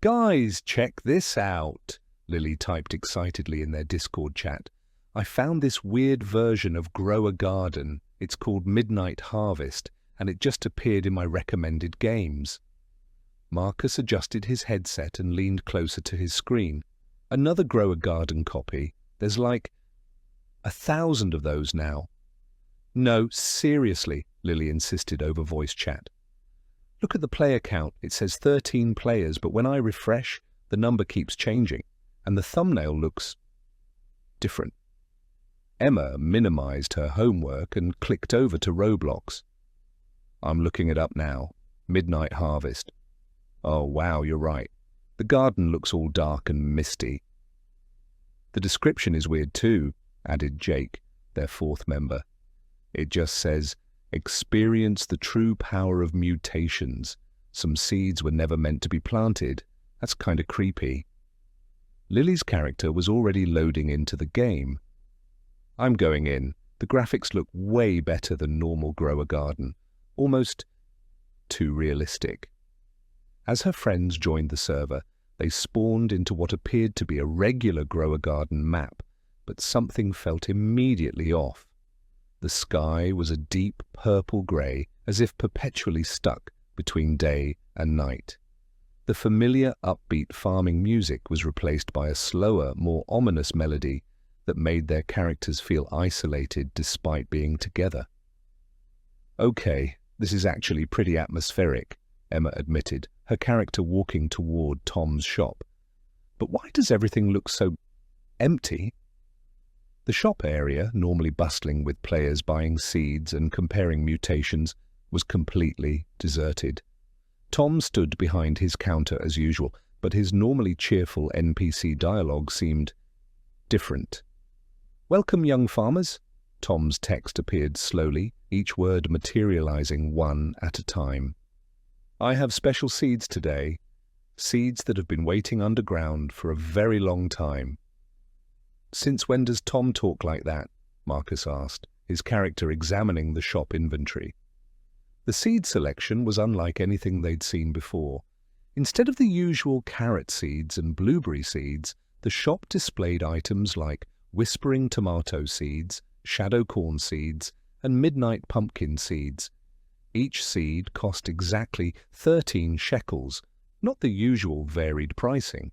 Guys, check this out, Lily typed excitedly in their Discord chat. I found this weird version of Grow a Garden. It's called Midnight Harvest, and it just appeared in my recommended games. Marcus adjusted his headset and leaned closer to his screen. Another Grow a Garden copy? There's like 1,000 of those now. No, seriously, Lily insisted over voice chat. Look at the player count. It says 13 players, but when I refresh, the number keeps changing, and the thumbnail looks different. Emma minimized her homework and clicked over to Roblox. I'm looking it up now. Midnight Harvest. Oh, wow, you're right. The garden looks all dark and misty. The description is weird too, added Jake, their fourth member. It just says, experience the true power of mutations. Some seeds were never meant to be planted. That's kind of creepy. Lily's character was already loading into the game. I'm going in. The graphics look way better than normal Grow a Garden. Almost too realistic. As her friends joined the server, they spawned into what appeared to be a regular Grow a Garden map, but something felt immediately off. The sky was a deep purple grey, as if perpetually stuck between day and night. The familiar upbeat farming music was replaced by a slower, more ominous melody that made their characters feel isolated despite being together. Okay, this is actually pretty atmospheric, Emma admitted, her character walking toward Tom's shop. But why does everything look so empty? The shop area, normally bustling with players buying seeds and comparing mutations, was completely deserted. Tom stood behind his counter as usual, but his normally cheerful NPC dialogue seemed different. Welcome, young farmers. Tom's text appeared slowly, each word materializing one at a time. I have special seeds today, seeds that have been waiting underground for a very long time. Since when does Tom talk like that? Marcus asked, his character examining the shop inventory. The seed selection was unlike anything they'd seen before. Instead of the usual carrot seeds and blueberry seeds, the shop displayed items like whispering tomato seeds, shadow corn seeds, and midnight pumpkin seeds. Each seed cost exactly 13 shekels, not the usual varied pricing.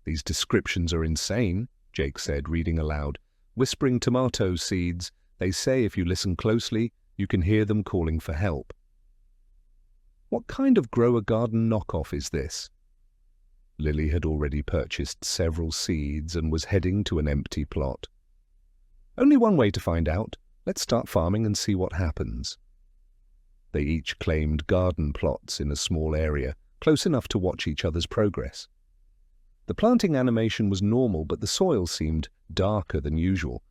These descriptions are insane, Jake said, reading aloud. Whispering tomato seeds, they say if you listen closely, you can hear them calling for help. What kind of Grow a Garden knockoff is this? Lily had already purchased several seeds and was heading to an empty plot. Only one way to find out. Let's start farming and see what happens. They each claimed garden plots in a small area, close enough to watch each other's progress. The planting animation was normal, but the soil seemed darker than usual,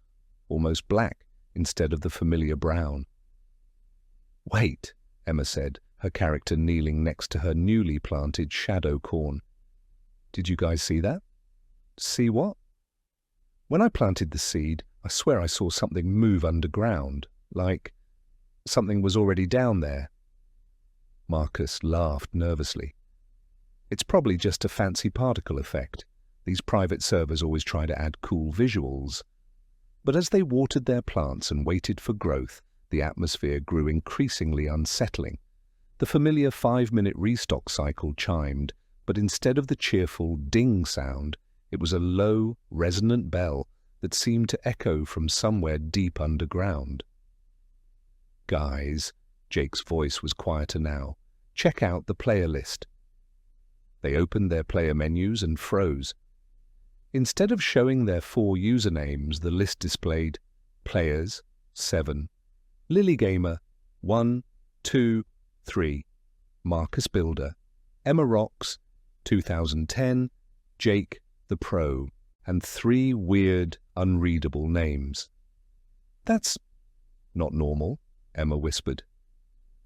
almost black instead of the familiar brown. Wait, Emma said, her character kneeling next to her newly planted shadow corn. Did you guys see that? See what? When I planted the seed, I swear I saw something move underground, like something was already down there. Marcus laughed nervously. It's probably just a fancy particle effect. These private servers always try to add cool visuals. But as they watered their plants and waited for growth, the atmosphere grew increasingly unsettling. The familiar 5-minute restock cycle chimed, but instead of the cheerful ding sound, it was a low, resonant bell that seemed to echo from somewhere deep underground. Guys, Jake's voice was quieter now, check out the player list. They opened their player menus and froze. Instead of showing their 4 usernames, the list displayed Players, 7, Lilygamer, 1, 2, 3, Marcus Builder, Emma Rocks, 2010, Jake the Pro, and 3 weird, unreadable names. That's not normal, Emma whispered.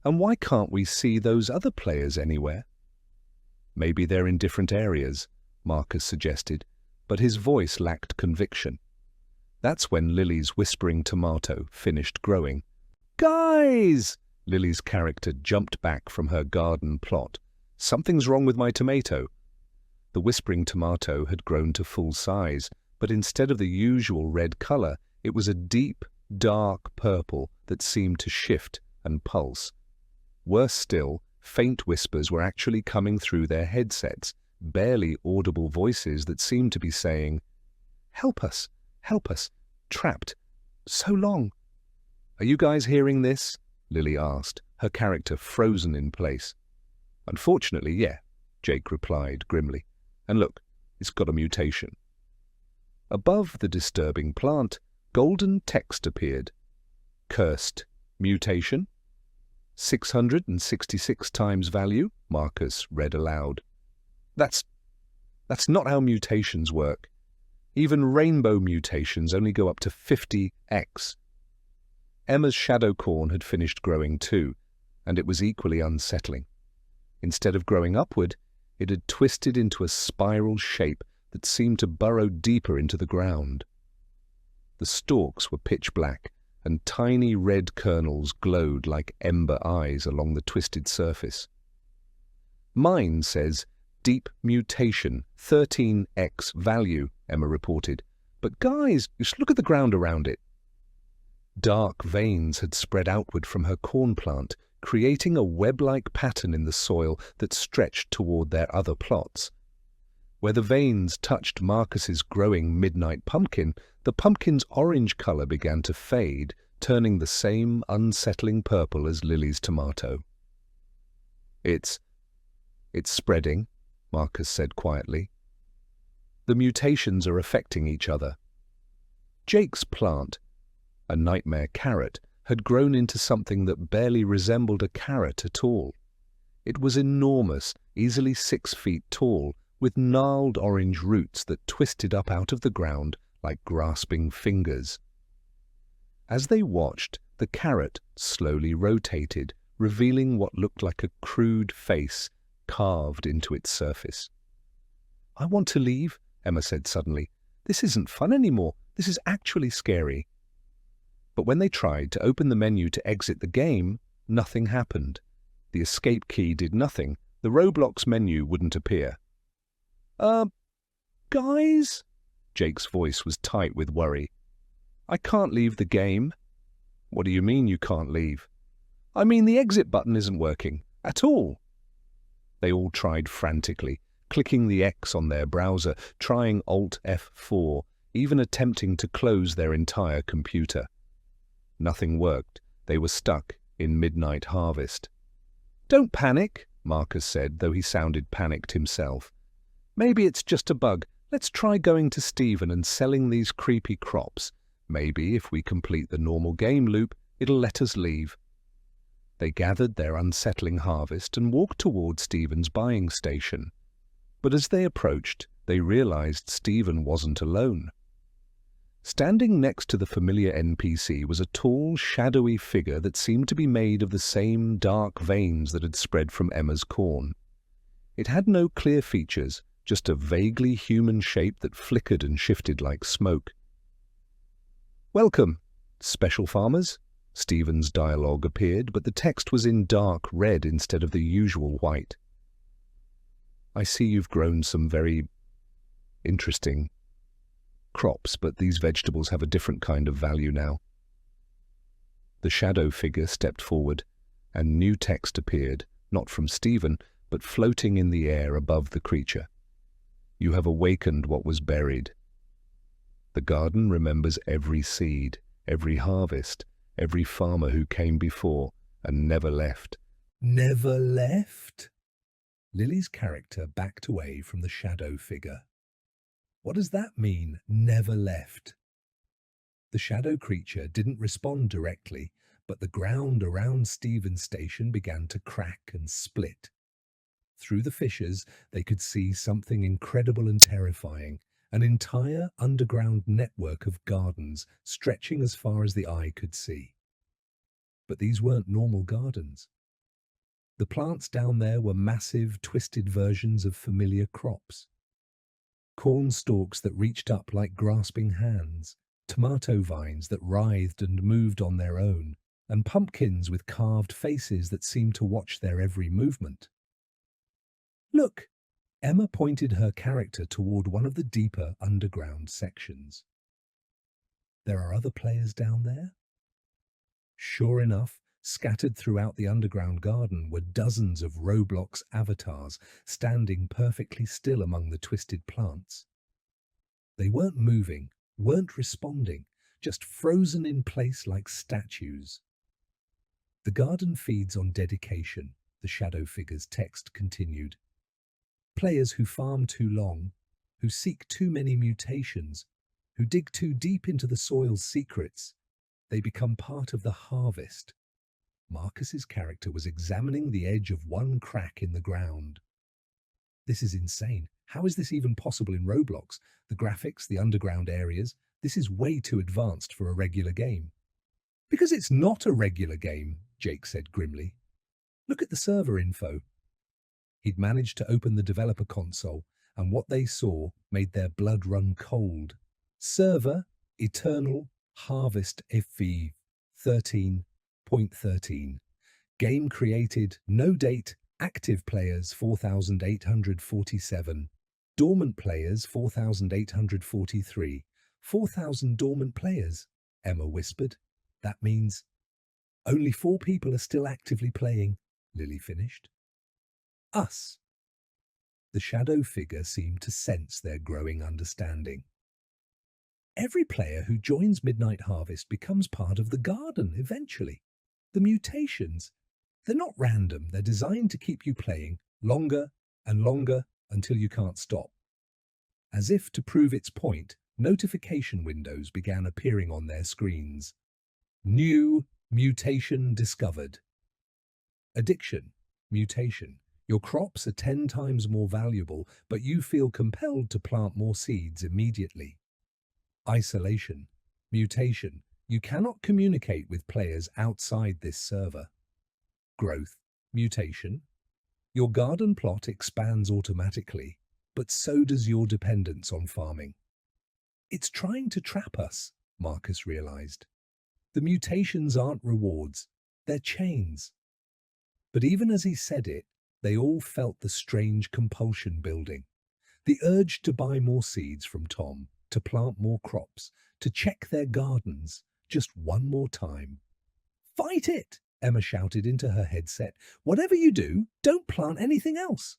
And why can't we see those other players anywhere? Maybe they're in different areas, Marcus suggested, but his voice lacked conviction. That's when Lily's whispering tomato finished growing. Guys! Lily's character jumped back from her garden plot, Something's wrong with my tomato. The whispering tomato had grown to full size, but instead of the usual red color, it was a deep, dark purple that seemed to shift and pulse. Worse still, faint whispers were actually coming through their headsets, barely audible voices that seemed to be saying, help us, trapped, so long." "Are you guys hearing this?" Lily asked, her character frozen in place. "Unfortunately, yeah," Jake replied grimly. "And look, it's got a mutation." Above the disturbing plant, golden text appeared. "Cursed. Mutation. 666 times value," Marcus read aloud. That's not how mutations work. Even rainbow mutations only go up to 50x. Emma's shadow corn had finished growing too, and it was equally unsettling. Instead of growing upward, it had twisted into a spiral shape that seemed to burrow deeper into the ground. The stalks were pitch black, and tiny red kernels glowed like ember eyes along the twisted surface. "Mine says deep mutation, 13x value," Emma reported. "But guys, just look at the ground around it." Dark veins had spread outward from her corn plant, creating a web-like pattern in the soil that stretched toward their other plots. Where the veins touched Marcus's growing midnight pumpkin, the pumpkin's orange color began to fade, turning the same unsettling purple as Lily's tomato. It's spreading," Marcus said quietly. "The mutations are affecting each other." Jake's plant, a nightmare carrot, had grown into something that barely resembled a carrot at all. It was enormous, easily 6 feet tall, with gnarled orange roots that twisted up out of the ground like grasping fingers. As they watched, the carrot slowly rotated, revealing what looked like a crude face carved into its surface. "I want to leave," Emma said suddenly. "This isn't fun anymore. This is actually scary." But when they tried to open the menu to exit the game, nothing happened. The escape key did nothing. The Roblox menu wouldn't appear. Guys?" Jake's voice was tight with worry. "I can't leave the game." "What do you mean you can't leave?" "I mean the exit button isn't working. At all." They all tried frantically, clicking the X on their browser, trying Alt F4, even attempting to close their entire computer. Nothing worked. They were stuck in Midnight Harvest. "Don't panic," Marcus said, though he sounded panicked himself. "Maybe it's just a bug. Let's try going to Stephen and selling these creepy crops. Maybe if we complete the normal game loop, it'll let us leave." They gathered their unsettling harvest and walked toward Stephen's buying station. But as they approached, they realized Stephen wasn't alone. Standing next to the familiar NPC was a tall, shadowy figure that seemed to be made of the same dark veins that had spread from Emma's corn. It had no clear features, just a vaguely human shape that flickered and shifted like smoke. "Welcome, special farmers." Stephen's dialogue appeared, but the text was in dark red instead of the usual white. "I see you've grown some very interesting crops, but these vegetables have a different kind of value now." The shadow figure stepped forward, and new text appeared, not from Stephen, but floating in the air above the creature. "You have awakened what was buried. The garden remembers every seed, every harvest, every farmer who came before and never left." "Never left?" Lily's character backed away from the shadow figure. "What does that mean, never left?" The shadow creature didn't respond directly, but the ground around Stephen's station began to crack and split. Through the fissures, they could see something incredible and terrifying, an entire underground network of gardens stretching as far as the eye could see. But these weren't normal gardens. The plants down there were massive, twisted versions of familiar crops. Corn stalks that reached up like grasping hands, tomato vines that writhed and moved on their own, and pumpkins with carved faces that seemed to watch their every movement. Look! Emma pointed her character toward one of the deeper underground sections. There are other players down there? Sure enough, scattered throughout the underground garden were dozens of Roblox avatars standing perfectly still among the twisted plants. They weren't moving, weren't responding, just frozen in place like statues. The garden feeds on dedication, the shadow figure's text continued. Players who farm too long, who seek too many mutations, who dig too deep into the soil's secrets, they become part of the harvest. Marcus's character was examining the edge of one crack in the ground. This is insane. How is this even possible in Roblox? The graphics, the underground areas, this is way too advanced for a regular game. Because it's not a regular game, Jake said grimly. Look at the server info. He'd managed to open the developer console, and what they saw made their blood run cold. Server, Eternal, Harvest FV 13.13. Game created, no date, active players 4,847. Dormant players 4,843. 4,000 dormant players, Emma whispered. That means only 4 people are still actively playing, Lily finished. Us. The shadow figure seemed to sense their growing understanding. Every player who joins Midnight Harvest becomes part of the garden eventually. The mutations, they're not random, they're designed to keep you playing longer and longer until you can't stop. As if to prove its point, notification windows began appearing on their screens. New mutation discovered. Addiction, mutation. Your crops are 10 times more valuable, but you feel compelled to plant more seeds immediately. Isolation, mutation. You cannot communicate with players outside this server. Growth, mutation. Your garden plot expands automatically, but so does your dependence on farming. It's trying to trap us, Marcus realized. The mutations aren't rewards, they're chains. But even as he said it, they all felt the strange compulsion building. The urge to buy more seeds from Tom, to plant more crops, to check their gardens just one more time. Fight it, Emma shouted into her headset. Whatever you do, don't plant anything else.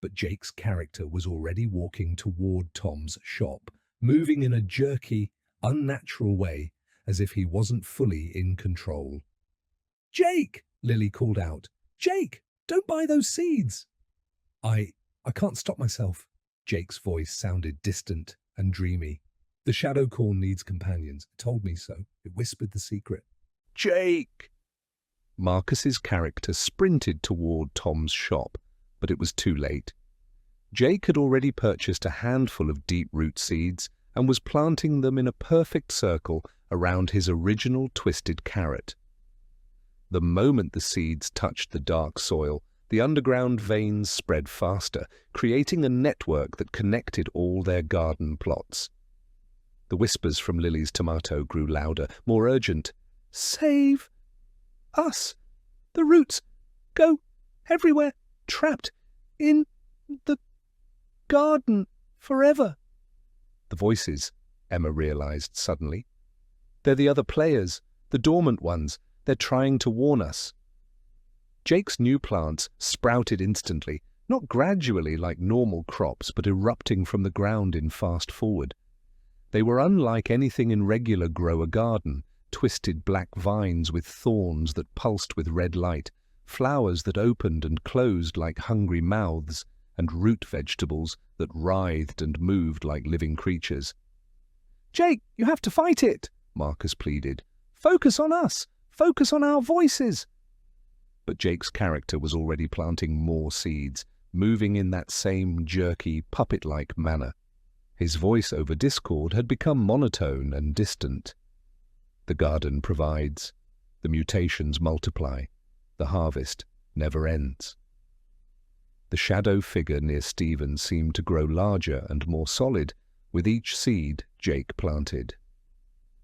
But Jake's character was already walking toward Tom's shop, moving in a jerky, unnatural way, as if he wasn't fully in control. Jake, Lily called out. Jake, don't buy those seeds. I can't stop myself. Jake's voice sounded distant and dreamy. The shadow corn needs companions. It told me so. It whispered the secret. Jake! Marcus's character sprinted toward Tom's shop, but it was too late. Jake had already purchased a handful of deep-root seeds and was planting them in a perfect circle around his original twisted carrot. The moment the seeds touched the dark soil, the underground veins spread faster, creating a network that connected all their garden plots. The whispers from Lily's tomato grew louder, more urgent. Save us! The roots go everywhere, trapped in the garden forever. The voices, Emma realized suddenly. They're the other players, the dormant ones. They're trying to warn us. Jake's new plants sprouted instantly, not gradually like normal crops, but erupting from the ground in fast forward. They were unlike anything in regular grower garden, twisted black vines with thorns that pulsed with red light, flowers that opened and closed like hungry mouths, and root vegetables that writhed and moved like living creatures. Jake, you have to fight it, Marcus pleaded. Focus on us! Focus on our voices! But Jake's character was already planting more seeds, moving in that same jerky, puppet-like manner. His voice over Discord had become monotone and distant. The garden provides. The mutations multiply. The harvest never ends. The shadow figure near Stephen seemed to grow larger and more solid with each seed Jake planted.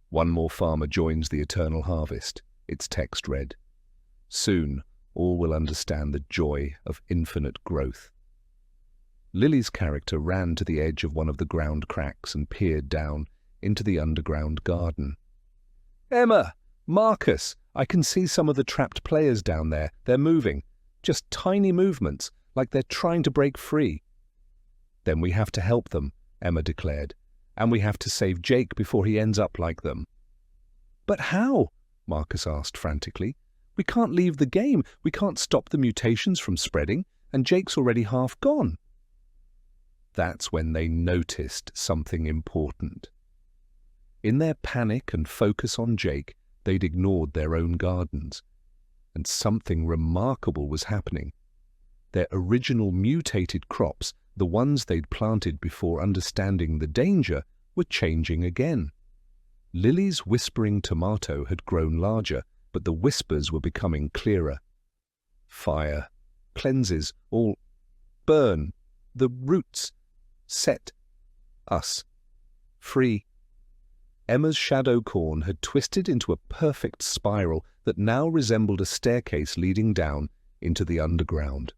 One more farmer joins the eternal harvest, its text read. Soon, all will understand the joy of infinite growth. Lily's character ran to the edge of one of the ground cracks and peered down into the underground garden. "Emma! Marcus! I can see some of the trapped players down there. They're moving. Just tiny movements, like they're trying to break free." "Then we have to help them," Emma declared. "And we have to save Jake before he ends up like them." "But how?" Marcus asked frantically. "We can't leave the game. We can't stop the mutations from spreading, and Jake's already half gone." That's when they noticed something important. In their panic and focus on Jake, they'd ignored their own gardens. And something remarkable was happening. Their original mutated crops, the ones they'd planted before understanding the danger, were changing again. Lily's whispering tomato had grown larger, but the whispers were becoming clearer. "Fire, cleanses, all, burn, the roots, set, us, free." Emma's shadow corn had twisted into a perfect spiral that now resembled a staircase leading down into the underground.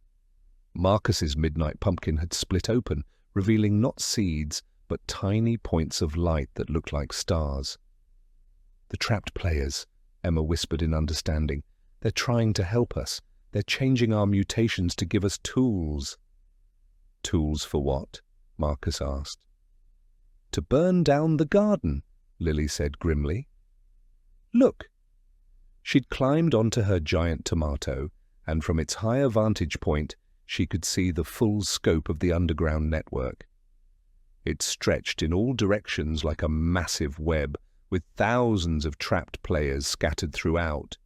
Marcus's midnight pumpkin had split open, revealing not seeds, but tiny points of light that looked like stars. "The trapped players," Emma whispered in understanding. "They're trying to help us. They're changing our mutations to give us tools." "Tools for what?" Marcus asked. "To burn down the garden," Lily said grimly. "Look." She'd climbed onto her giant tomato, and from its higher vantage point, she could see the full scope of the underground network. It stretched in all directions like a massive web, with thousands of trapped players scattered throughout.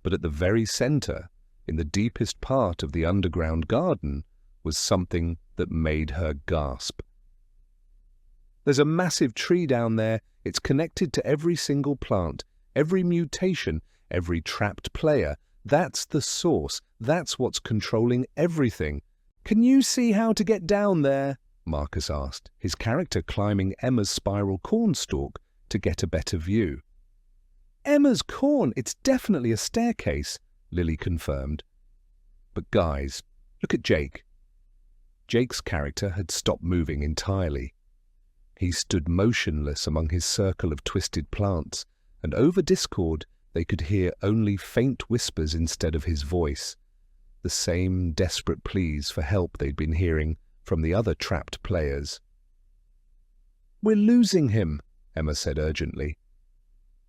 But at the very center, in the deepest part of the underground garden, was something that made her gasp. "There's a massive tree down there. It's connected to every single plant, every mutation, every trapped player. That's the source. That's what's controlling everything. Can you see how to get down there?" Marcus asked, his character climbing Emma's spiral cornstalk to get a better view. "Emma's corn, it's definitely a staircase," Lily confirmed. "But guys, look at Jake." Jake's character had stopped moving entirely. He stood motionless among his circle of twisted plants, and over Discord they could hear only faint whispers instead of his voice, the same desperate pleas for help they'd been hearing from the other trapped players. "We're losing him," Emma said urgently.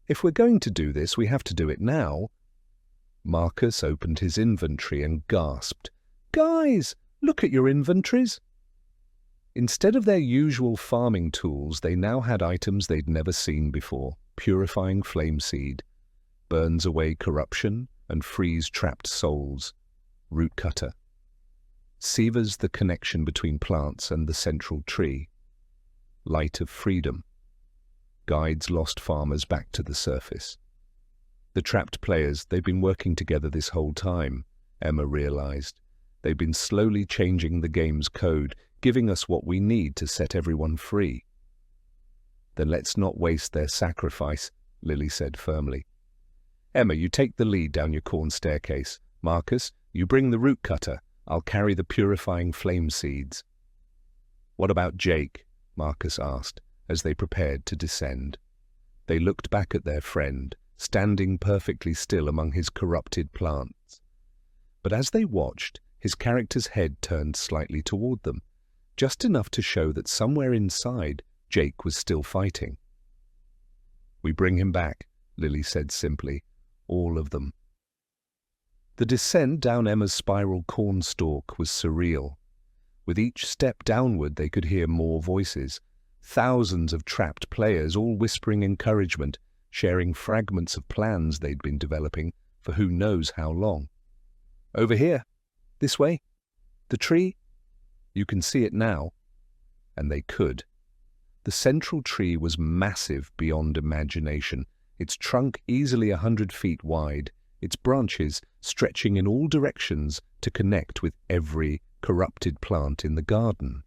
"If we're going to do this, we have to do it now." Marcus opened his inventory and gasped, "Guys, look at your inventories." Instead of their usual farming tools, they now had items they'd never seen before: purifying flame seed, burns away corruption and frees trapped souls, root cutter, severs the connection between plants and the central tree, light of freedom, guides lost farmers back to the surface. The trapped players, they've been working together this whole time, Emma realized. They've been slowly changing the game's code, giving us what we need to set everyone free. "Then let's not waste their sacrifice," Lily said firmly. "Emma, you take the lead down your corn staircase. Marcus, you bring the root cutter. I'll carry the purifying flame seeds." "What about Jake?" Marcus asked, as they prepared to descend. They looked back at their friend, standing perfectly still among his corrupted plants. But as they watched, his character's head turned slightly toward them, just enough to show that somewhere inside, Jake was still fighting. "We bring him back," Lily said simply. "All of them." The descent down Emma's spiral cornstalk was surreal. With each step downward, they could hear more voices, thousands of trapped players, all whispering encouragement, sharing fragments of plans they'd been developing for who knows how long. "Over here. This way. The tree. You can see it now." And they could. The central tree was massive beyond imagination, its trunk easily 100 feet wide, its branches stretching in all directions to connect with every corrupted plant in the garden.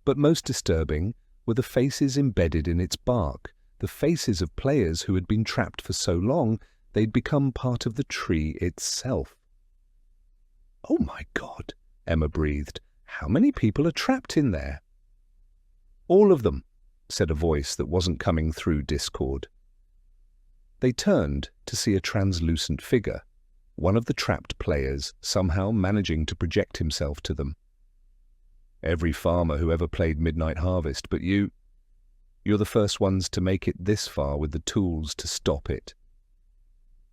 But most disturbing were the faces embedded in its bark, the faces of players who had been trapped for so long they'd become part of the tree itself. "Oh my God," Emma breathed. How many people are trapped in there? All of them, said a voice that wasn't coming through Discord. They turned to see a translucent figure, one of the trapped players somehow managing to project himself to them. Every farmer who ever played Midnight Harvest, but you're the first ones to make it this far with the tools to stop it.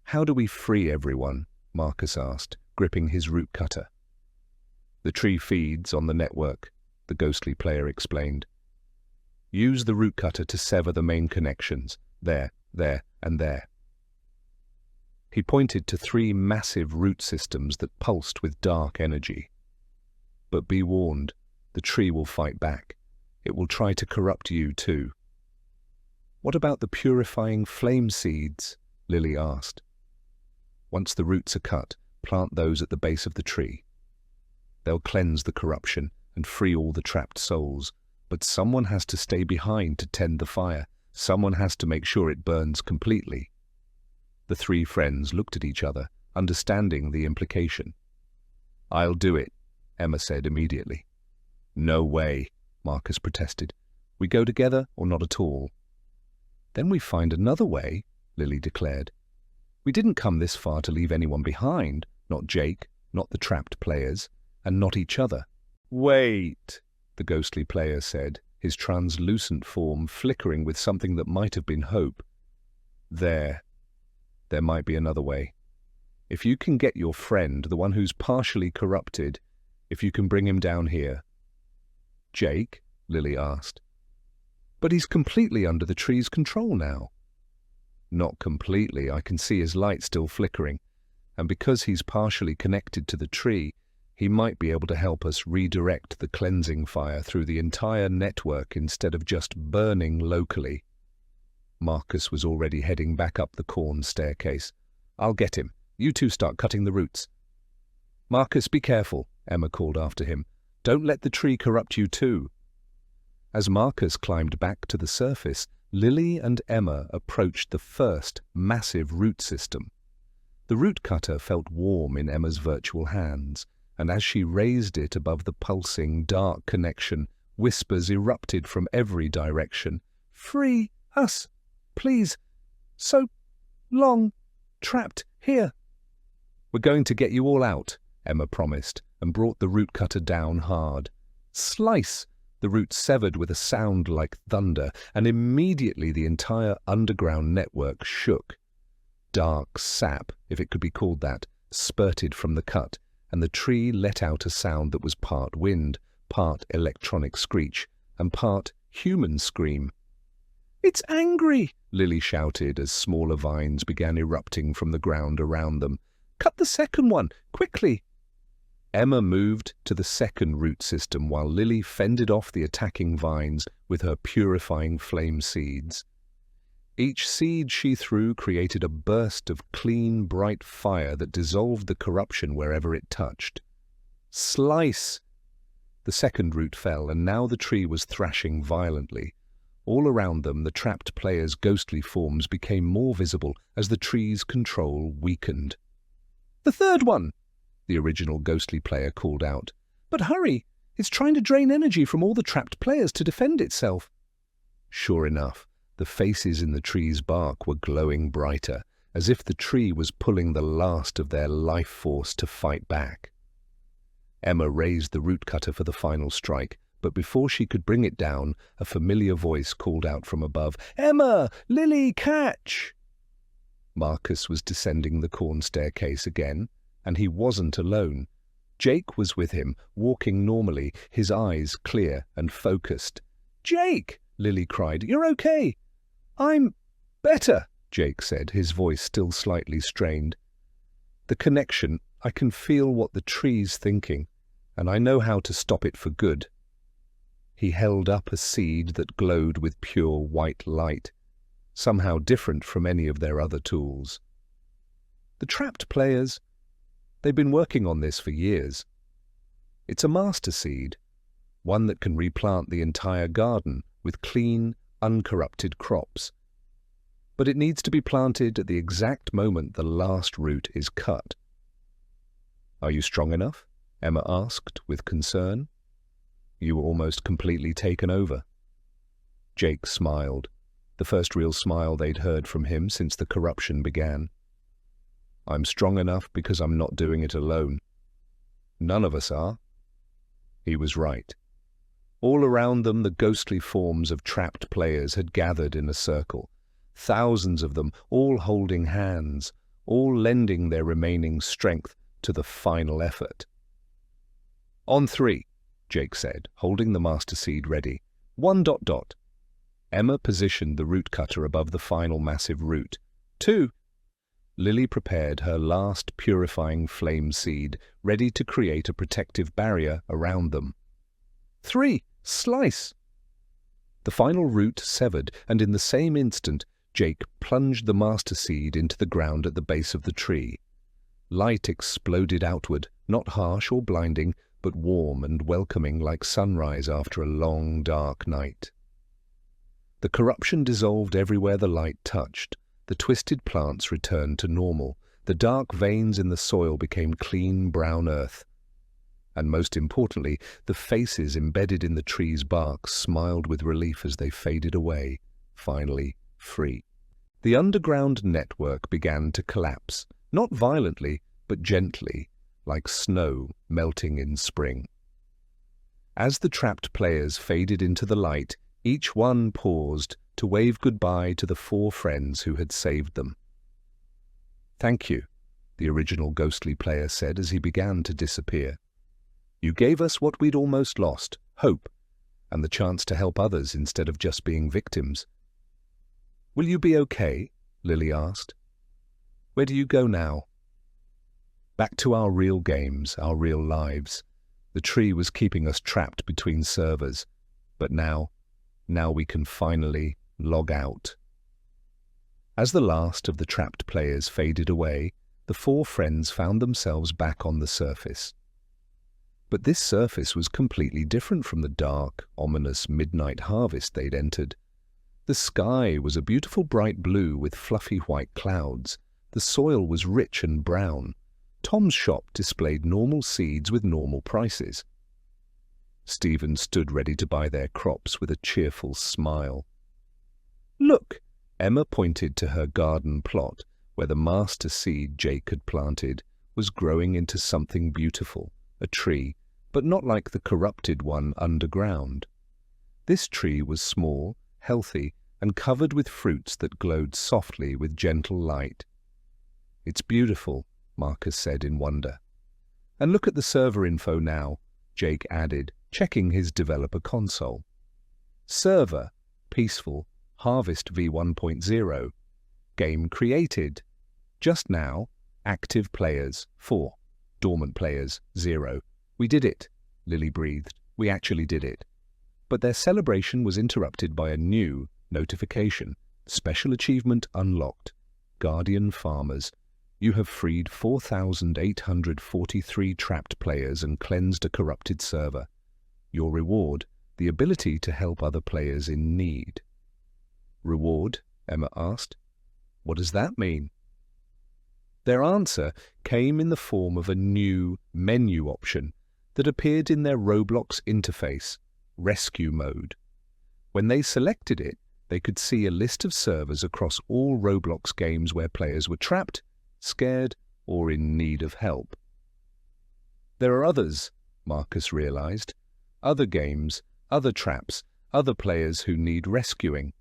How do we free everyone? Marcus asked, gripping his root cutter. The tree feeds on the network, the ghostly player explained. Use the root cutter to sever the main connections, there, and there. He pointed to 3 massive root systems that pulsed with dark energy. But be warned, the tree will fight back. It will try to corrupt you too. What about the purifying flame seeds? Lily asked. Once the roots are cut, plant those at the base of the tree. They'll cleanse the corruption and free all the trapped souls, but someone has to stay behind to tend the fire. Someone has to make sure it burns completely. The 3 friends looked at each other, understanding the implication. I'll do it, Emma said immediately. No way, Marcus protested. We go together or not at all? Then we find another way, Lily declared. We didn't come this far to leave anyone behind, not Jake, not the trapped players, and not each other. Wait, the ghostly player said, his translucent form flickering with something that might have been hope. There might be another way. If you can get your friend, the one who's partially corrupted, if you can bring him down here. Jake? Lily asked. But he's completely under the tree's control now. Not completely, I can see his light still flickering, and because he's partially connected to the tree, he might be able to help us redirect the cleansing fire through the entire network instead of just burning locally. Marcus was already heading back up the corn staircase. I'll get him. You 2 start cutting the roots. Marcus, be careful, Emma called after him. Don't let the tree corrupt you too. As Marcus climbed back to the surface, Lily and Emma approached the first massive root system. The root cutter felt warm in Emma's virtual hands, and as she raised it above the pulsing, dark connection, whispers erupted from every direction. Free us, please. So long trapped here. We're going to get you all out, Emma promised, and brought the root cutter down hard. Slice! The root severed with a sound like thunder, and immediately the entire underground network shook. Dark sap, if it could be called that, spurted from the cut, and the tree let out a sound that was part wind, part electronic screech, and part human scream. It's angry, Lily shouted as smaller vines began erupting from the ground around them. Cut the second one, quickly! Emma moved to the second root system while Lily fended off the attacking vines with her purifying flame seeds. Each seed she threw created a burst of clean, bright fire that dissolved the corruption wherever it touched. Slice! The second root fell, and now the tree was thrashing violently. All around them, the trapped players' ghostly forms became more visible as the tree's control weakened. The third one! The original ghostly player called out. But hurry! It's trying to drain energy from all the trapped players to defend itself. Sure enough, the faces in the tree's bark were glowing brighter, as if the tree was pulling the last of their life force to fight back. Emma raised the root cutter for the final strike, but before she could bring it down, a familiar voice called out from above, Emma! Lily, catch! Marcus was descending the corn staircase again, and he wasn't alone. Jake was with him, walking normally, his eyes clear and focused. Jake! Lily cried. You're okay! I'm better, Jake said, his voice still slightly strained. The connection, I can feel what the tree's thinking, and I know how to stop it for good. He held up a seed that glowed with pure white light, somehow different from any of their other tools. The trapped players, they've been working on this for years. It's a master seed, one that can replant the entire garden with clean, uncorrupted crops. But it needs to be planted at the exact moment the last root is cut. Are you strong enough? Emma asked with concern. You were almost completely taken over. Jake smiled, the first real smile they'd heard from him since the corruption began. I'm strong enough because I'm not doing it alone. None of us are. He was right. All around them, the ghostly forms of trapped players had gathered in a circle. Thousands of them, all holding hands, all lending their remaining strength to the final effort. On 3, Jake said, holding the master seed ready. 1. Emma positioned the root cutter above the final massive root. 2. Lily prepared her last purifying flame seed, ready to create a protective barrier around them. 3. Slice! The final root severed, and in the same instant, Jake plunged the master seed into the ground at the base of the tree. Light exploded outward, not harsh or blinding, but warm and welcoming like sunrise after a long, dark night. The corruption dissolved everywhere the light touched. The twisted plants returned to normal. The dark veins in the soil became clean brown earth. And most importantly, the faces embedded in the tree's bark smiled with relief as they faded away, finally free. The underground network began to collapse, not violently, but gently, like snow melting in spring. As the trapped players faded into the light, each one paused to wave goodbye to the 4 friends who had saved them. Thank you, the original ghostly player said as he began to disappear. You gave us what we'd almost lost, hope, and the chance to help others instead of just being victims. Will you be okay? Lily asked. Where do you go now? Back to our real games, our real lives. The tree was keeping us trapped between servers, but now we can finally log out. As the last of the trapped players faded away, the 4 friends found themselves back on the surface. But this surface was completely different from the dark, ominous midnight harvest they'd entered. The sky was a beautiful bright blue with fluffy white clouds. The soil was rich and brown. Tom's shop displayed normal seeds with normal prices. Stephen stood ready to buy their crops with a cheerful smile. Look! Emma pointed to her garden plot, where the master seed Jake had planted was growing into something beautiful, a tree, but not like the corrupted one underground. This tree was small, healthy, and covered with fruits that glowed softly with gentle light. It's beautiful, Marcus said in wonder. And look at the server info now, Jake added, checking his developer console. Server, peaceful, Harvest v1.0. Game created. Just now, active players, 4. Dormant players, 0. We did it, Lily breathed. We actually did it. But their celebration was interrupted by a new notification. Special achievement unlocked. Guardian Farmers. You have freed 4,843 trapped players and cleansed a corrupted server. Your reward, the ability to help other players in need. Reward? Emma asked. What does that mean? Their answer came in the form of a new menu option that appeared in their Roblox interface, Rescue Mode. When they selected it, they could see a list of servers across all Roblox games where players were trapped, scared, or in need of help. There are others, Marcus realized. Other games, other traps, other players who need rescuing.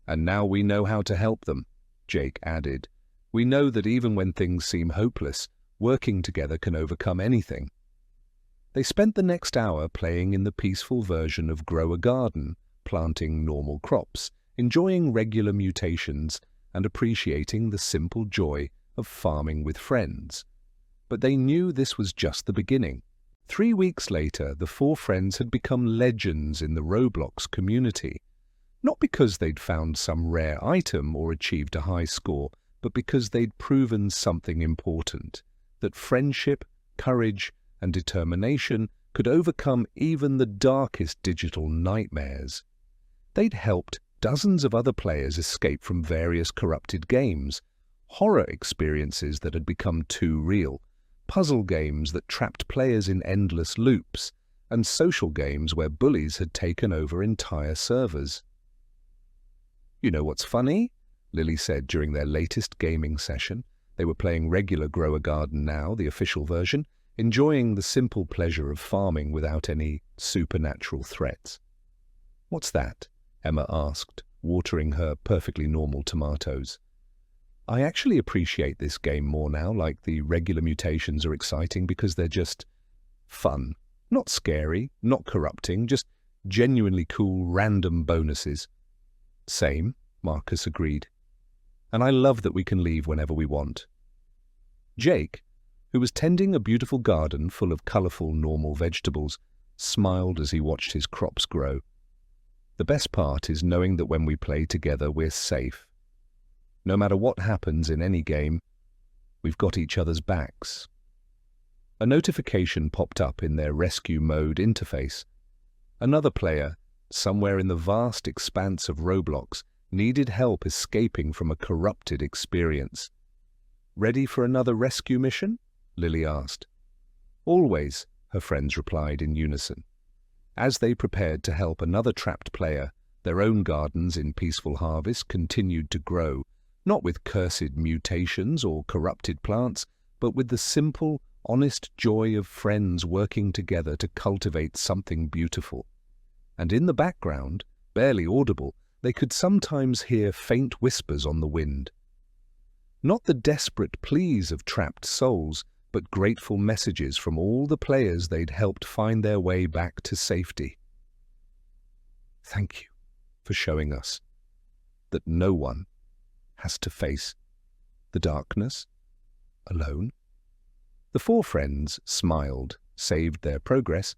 And now we know how to help them, Jake added. We know that even when things seem hopeless, working together can overcome anything. They spent the next hour playing in the peaceful version of Grow a Garden, planting normal crops, enjoying regular mutations, and appreciating the simple joy of farming with friends. But they knew this was just the beginning. 3 weeks later, the 4 friends had become legends in the Roblox community. Not because they'd found some rare item or achieved a high score, but because they'd proven something important, that friendship, courage, and determination could overcome even the darkest digital nightmares. They'd helped dozens of other players escape from various corrupted games, horror experiences that had become too real, puzzle games that trapped players in endless loops, and social games where bullies had taken over entire servers. "You know what's funny?" Lily said during their latest gaming session. They were playing regular Grow a Garden now, the official version, enjoying the simple pleasure of farming without any supernatural threats. "What's that?" Emma asked, watering her perfectly normal tomatoes. "I actually appreciate this game more now, like the regular mutations are exciting because they're just fun. Not scary, not corrupting, just genuinely cool random bonuses." "Same," Marcus agreed. "And I love that we can leave whenever we want." Jake, who was tending a beautiful garden full of colourful normal vegetables, smiled as he watched his crops grow. "The best part is knowing that when we play together we're safe. No matter what happens in any game, we've got each other's backs." A notification popped up in their rescue mode interface. Another player, somewhere in the vast expanse of Roblox, needed help escaping from a corrupted experience. "Ready for another rescue mission?" Lily asked. "Always," her friends replied in unison. As they prepared to help another trapped player, their own gardens in peaceful harvest continued to grow, not with cursed mutations or corrupted plants, but with the simple, honest joy of friends working together to cultivate something beautiful. And in the background, barely audible, they could sometimes hear faint whispers on the wind. Not the desperate pleas of trapped souls, but grateful messages from all the players they'd helped find their way back to safety. "Thank you for showing us that no one has to face the darkness alone." The four friends smiled, saved their progress,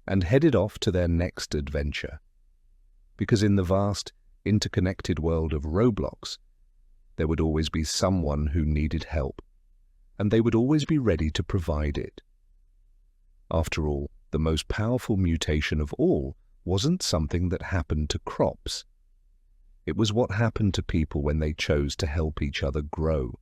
and headed off to their next adventure. Because in the vast, interconnected world of Roblox, there would always be someone who needed help, and they would always be ready to provide it. After all, the most powerful mutation of all wasn't something that happened to crops. It was what happened to people when they chose to help each other grow.